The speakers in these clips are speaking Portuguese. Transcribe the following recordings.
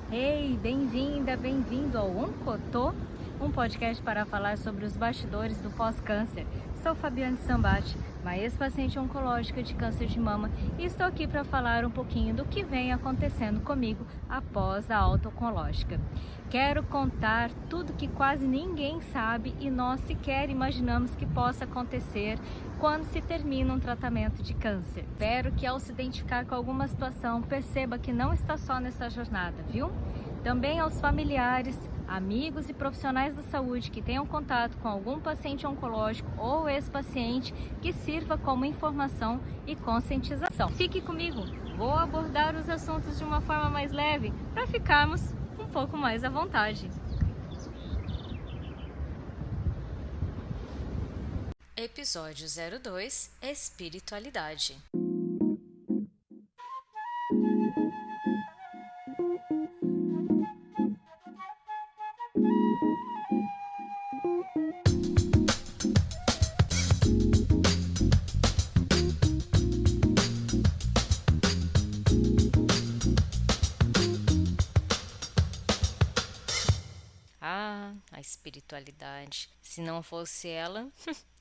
Ei, bem-vinda, bem-vindo ao Oncotô, um podcast para falar sobre os bastidores do pós-câncer. Sou Fabiane Sambati, uma ex-paciente oncológica de câncer de mama e estou aqui para falar um pouquinho do que vem acontecendo comigo após a alta oncológica. Quero contar tudo que quase ninguém sabe e nós sequer imaginamos que possa acontecer quando se termina um tratamento de câncer. Espero que ao se identificar com alguma situação, perceba que não está só nessa jornada, viu? Também aos familiares, amigos e profissionais da saúde que tenham contato com algum paciente oncológico ou ex-paciente, que sirva como informação e conscientização. Fique comigo, vou abordar os assuntos de uma forma mais leve para ficarmos um pouco mais à vontade. Episódio 02 Espiritualidade. A espiritualidade. Se não fosse ela,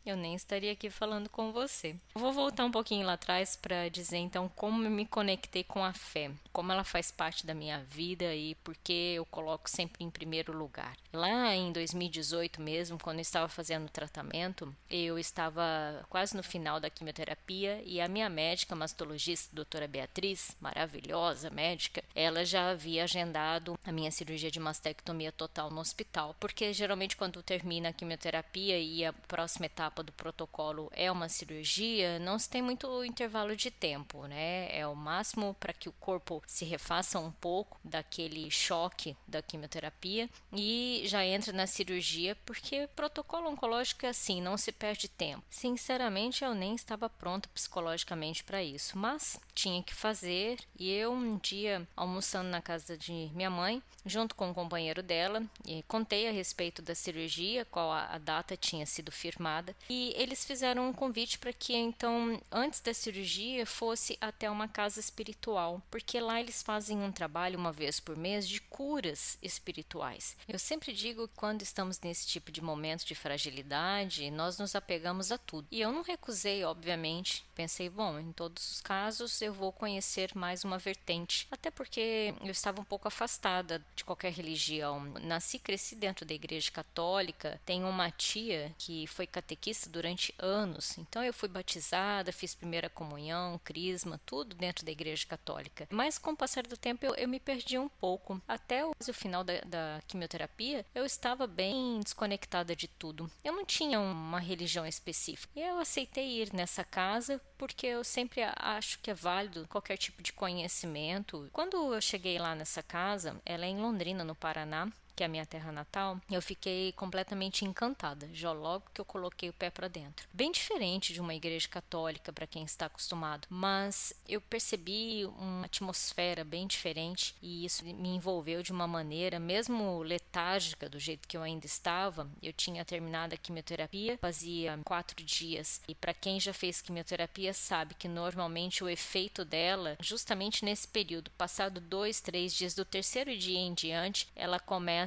eu nem estaria aqui falando com você. Eu vou voltar um pouquinho lá atrás para dizer então como eu me conectei com a fé, como ela faz parte da minha vida e por que eu coloco sempre em primeiro lugar. Lá em 2018 mesmo, quando eu estava fazendo o tratamento, eu estava quase no final da quimioterapia e a minha médica mastologista, doutora Beatriz, maravilhosa médica, ela já havia agendado a minha cirurgia de mastectomia total no hospital, porque geralmente quando termina a quimioterapia e a próxima etapa do protocolo é uma cirurgia, não se tem muito intervalo de tempo, né? É o máximo para que o corpo se refaça um pouco daquele choque da quimioterapia e já entra na cirurgia, porque protocolo oncológico é assim, não se perde tempo. Sinceramente, eu nem estava pronta psicologicamente para isso, mas tinha que fazer. E eu um dia almoçando na casa de minha mãe, junto com um companheiro dela, e contei a respeito da cirurgia, qual a data tinha sido firmada, e eles fizeram um convite para que então, antes da cirurgia, fosse até uma casa espiritual, porque lá eles fazem um trabalho uma vez por mês de curas espirituais. Eu sempre digo que quando estamos nesse tipo de momento de fragilidade, nós nos apegamos a tudo. E eu não recusei, obviamente. Pensei, bom, em todos os casos eu vou conhecer mais uma vertente, até porque eu estava um pouco afastada de qualquer religião. Nasci e cresci dentro da igreja católica, tenho uma tia que foi catequista durante anos, então eu fui batizada, fiz primeira comunhão, crisma, tudo dentro da igreja católica. Mas com o passar do tempo eu me perdi um pouco. Até o final da quimioterapia, eu estava bem desconectada de tudo. Eu não tinha uma religião específica. E eu aceitei ir nessa casa porque eu sempre acho que é válido qualquer tipo de conhecimento. Quando eu cheguei lá nessa casa, ela é em Londrina, no Paraná, que é a minha terra natal, eu fiquei completamente encantada, já logo que eu coloquei o pé para dentro. Bem diferente de uma igreja católica para quem está acostumado, mas eu percebi uma atmosfera bem diferente e isso me envolveu de uma maneira, mesmo letárgica do jeito que eu ainda estava. Eu tinha terminado a quimioterapia, fazia 4 dias, e para quem já fez quimioterapia sabe que normalmente o efeito dela, justamente nesse período, passado 2, 3 dias, do terceiro dia em diante, ela começa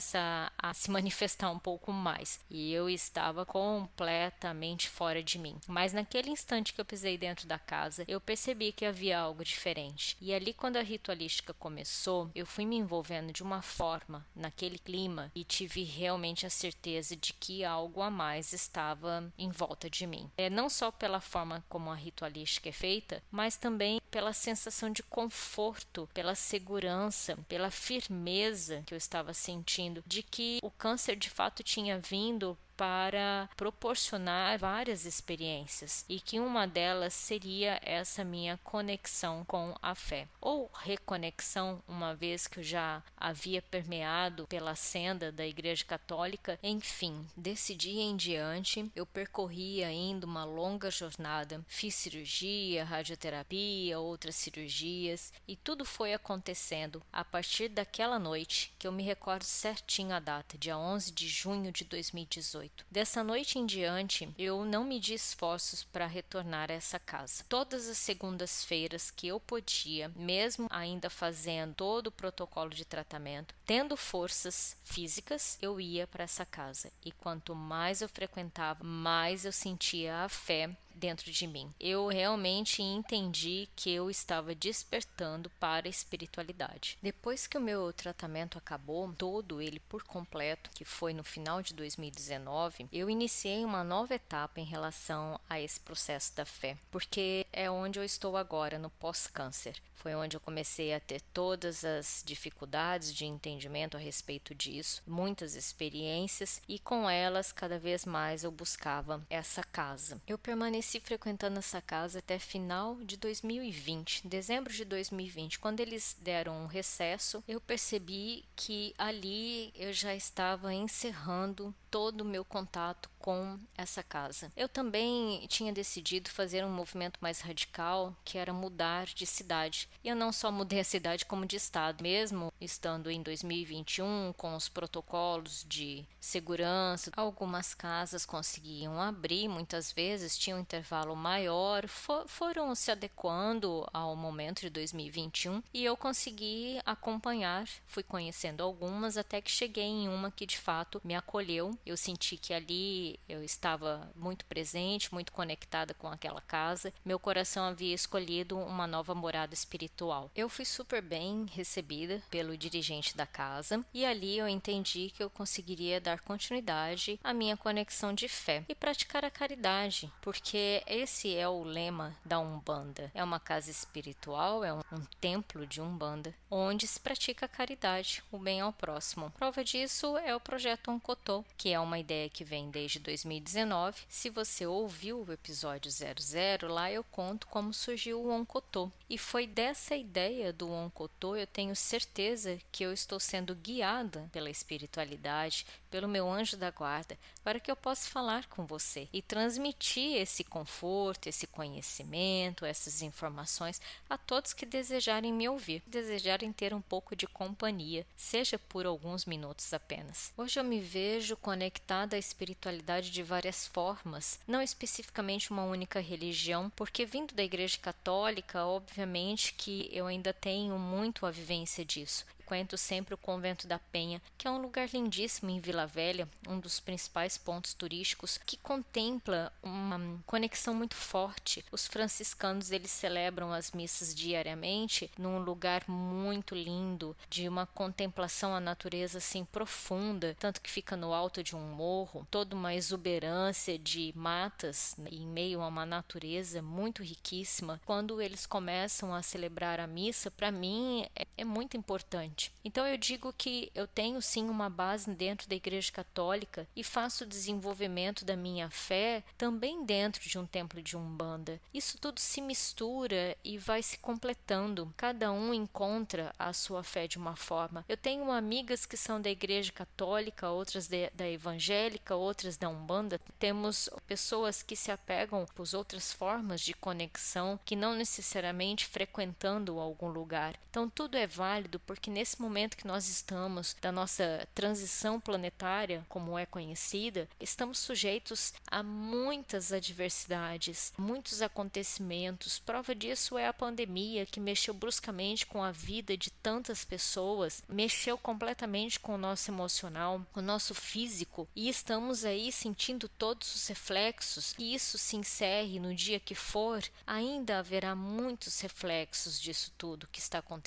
a se manifestar um pouco mais. E eu estava completamente fora de mim. Mas naquele instante que eu pisei dentro da casa, eu percebi que havia algo diferente. E ali, quando a ritualística começou, eu fui me envolvendo de uma forma naquele clima e tive realmente a certeza de que algo a mais estava em volta de mim. Não só pela forma como a ritualística é feita, mas também pela sensação de conforto, pela segurança, pela firmeza que eu estava sentindo de que o câncer de fato tinha vindo para proporcionar várias experiências e que uma delas seria essa minha conexão com a fé, ou reconexão, uma vez que eu já havia permeado pela senda da Igreja Católica. Enfim, desse dia em diante eu percorri ainda uma longa jornada, fiz cirurgia, radioterapia, outras cirurgias, e tudo foi acontecendo a partir daquela noite, que eu me recordo certinho a data, dia 11 de junho de 2018. 2018. Dessa noite em diante, eu não medi esforços para retornar a essa casa. Todas as segundas-feiras que eu podia, mesmo ainda fazendo todo o protocolo de tratamento, tendo forças físicas, eu ia para essa casa. E quanto mais eu frequentava, mais eu sentia a fé dentro de mim. Eu realmente entendi que eu estava despertando para a espiritualidade. Depois que o meu tratamento acabou, todo ele por completo, que foi no final de 2019, eu iniciei uma nova etapa em relação a esse processo da fé, porque é onde eu estou agora, no pós-câncer. Foi onde eu comecei a ter todas as dificuldades de entendimento a respeito disso, muitas experiências, e com elas cada vez mais eu buscava essa casa. Eu permaneci frequentando essa casa até final de 2020, dezembro de 2020. Quando eles deram um recesso, eu percebi que ali eu já estava encerrando todo o meu contato com essa casa. Eu também tinha decidido fazer um movimento mais radical, que era mudar de cidade. E eu não só mudei a cidade, como de estado. Mesmo estando em 2021, com os protocolos de segurança, algumas casas conseguiam abrir, muitas vezes tinha um intervalo maior, foram se adequando ao momento de 2021 e eu consegui acompanhar, fui conhecendo algumas até que cheguei em uma que de fato me acolheu. Eu senti que ali eu estava muito presente, muito conectada com aquela casa. Meu coração havia escolhido uma nova morada espiritual. Eu fui super bem recebida pelo dirigente da casa e ali eu entendi que eu conseguiria dar continuidade à minha conexão de fé e praticar a caridade, porque esse é o lema da Umbanda. É uma casa espiritual, é um templo de Umbanda, onde se pratica a caridade, o bem ao próximo. Prova disso é o projeto Onkotô, que é uma ideia que vem desde 2019. Se você ouviu o episódio 00, lá eu conto como surgiu o Onkotô. E foi dessa ideia do Onkotô, eu tenho certeza que eu estou sendo guiada pela espiritualidade, pelo meu anjo da guarda, para que eu possa falar com você e transmitir esse conforto, esse conhecimento, essas informações a todos que desejarem me ouvir, desejarem ter um pouco de companhia, seja por alguns minutos apenas. Hoje eu me vejo conectada à espiritualidade de várias formas, não especificamente uma única religião, porque vindo da Igreja Católica, obviamente que eu ainda tenho muito a vivência disso. Frequento sempre o Convento da Penha, que é um lugar lindíssimo em Vila Velha, um dos principais pontos turísticos, que contempla uma conexão muito forte. Os franciscanos, eles celebram as missas diariamente num lugar muito lindo, de uma contemplação à natureza assim profunda, tanto que fica no alto de um morro, toda uma exuberância de matas em meio a uma natureza muito riquíssima. Quando eles começam a celebrar a missa, para mim é muito importante. Então eu digo que eu tenho sim uma base dentro da Igreja Católica e faço o desenvolvimento da minha fé também dentro de um templo de Umbanda. Isso tudo se mistura e vai se completando. Cada um encontra a sua fé de uma forma. Eu tenho amigas que são da Igreja Católica, outras da Evangélica, outras da Umbanda. Temos pessoas que se apegam às outras formas de conexão, que não necessariamente frequentando algum lugar. Então tudo é válido, porque nesse momento que nós estamos da nossa transição planetária, como é conhecida, estamos sujeitos a muitas adversidades, muitos acontecimentos. Prova disso é a pandemia, que mexeu bruscamente com a vida de tantas pessoas, mexeu completamente com o nosso emocional, com o nosso físico, e estamos aí sentindo todos os reflexos. E isso se encerre no dia que for, ainda haverá muitos reflexos disso tudo que está acontecendo.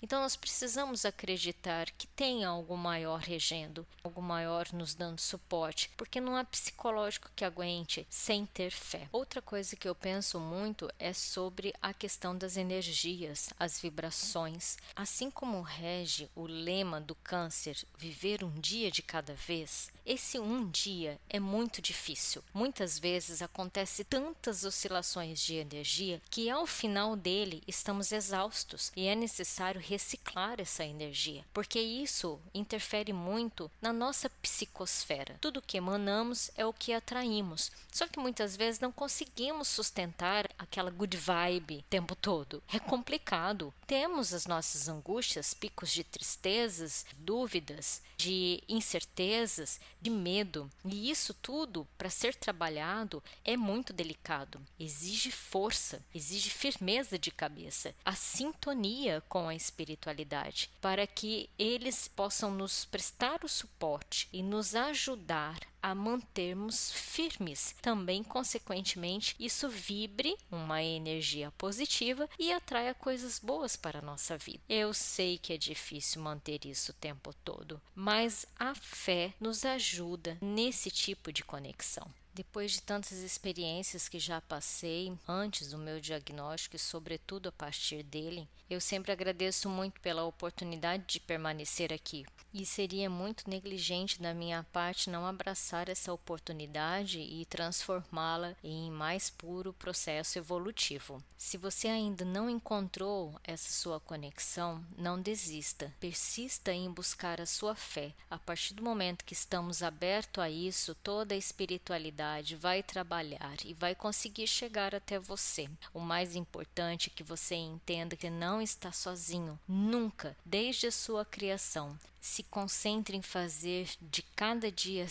Então nós precisamos acreditar que tem algo maior regendo, algo maior nos dando suporte, porque não há psicológico que aguente sem ter fé. Outra coisa que eu penso muito é sobre a questão das energias, as vibrações. Assim como rege o lema do câncer, viver um dia de cada vez, esse um dia é muito difícil. Muitas vezes acontece tantas oscilações de energia que ao final dele estamos exaustos e é necessário reciclar essa energia, porque isso interfere muito na nossa psicosfera. Tudo que emanamos é o que atraímos, só que muitas vezes não conseguimos sustentar aquela good vibe o tempo todo. É complicado. Temos as nossas angústias, picos de tristezas, dúvidas, de incertezas, de medo. E isso tudo, para ser trabalhado, é muito delicado. Exige força, exige firmeza de cabeça, a sintonia com a espiritualidade, para que eles possam nos prestar o suporte e nos ajudar a mantermos firmes. Também, consequentemente, isso vibre uma energia positiva e atraia coisas boas para a nossa vida. Eu sei que é difícil manter isso o tempo todo, mas a fé nos ajuda nesse tipo de conexão. Depois de tantas experiências que já passei antes do meu diagnóstico e sobretudo a partir dele, eu sempre agradeço muito pela oportunidade de permanecer aqui. E seria muito negligente da minha parte não abraçar essa oportunidade e transformá-la em mais puro processo evolutivo. Se você ainda não encontrou essa sua conexão, não desista. Persista em buscar a sua fé. A partir do momento que estamos abertos a isso, toda a espiritualidade vai trabalhar e vai conseguir chegar até você. O mais importante é que você entenda que não está sozinho, nunca, desde a sua criação. Se concentre em fazer de cada dia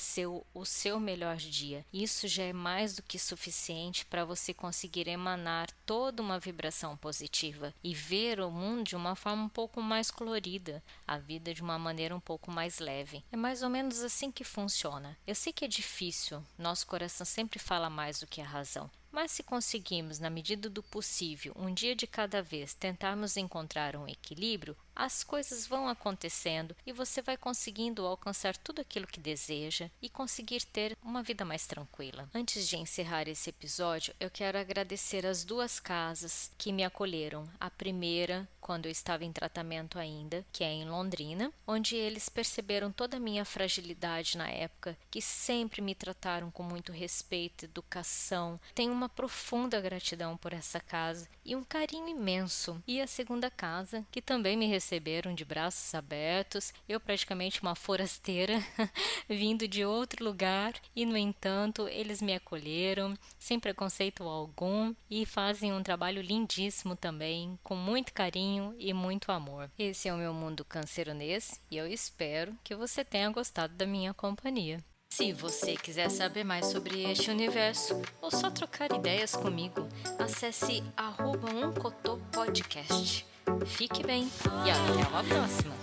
o seu melhor dia. Isso já é mais do que suficiente para você conseguir emanar toda uma vibração positiva e ver o mundo de uma forma um pouco mais colorida, a vida de uma maneira um pouco mais leve. É mais ou menos assim que funciona. Eu sei que é difícil, nosso coração sempre fala mais do que a razão. Mas se conseguirmos, na medida do possível, um dia de cada vez, tentarmos encontrar um equilíbrio, as coisas vão acontecendo e você vai conseguindo alcançar tudo aquilo que deseja e conseguir ter uma vida mais tranquila. Antes de encerrar esse episódio, eu quero agradecer as 2 casas que me acolheram. A primeira, quando eu estava em tratamento ainda, que é em Londrina, onde eles perceberam toda a minha fragilidade na época, que sempre me trataram com muito respeito, educação. Tenho uma profunda gratidão por essa casa e um carinho imenso. E a segunda casa, que também me receberam de braços abertos, eu praticamente uma forasteira, vindo de outro lugar, e no entanto eles me acolheram, sem preconceito algum, e fazem um trabalho lindíssimo também, com muito carinho e muito amor. Esse é o meu mundo canceronês e eu espero que você tenha gostado da minha companhia. Se você quiser saber mais sobre este universo ou só trocar ideias comigo, acesse @uncotopodcast. Fique bem e até uma próxima!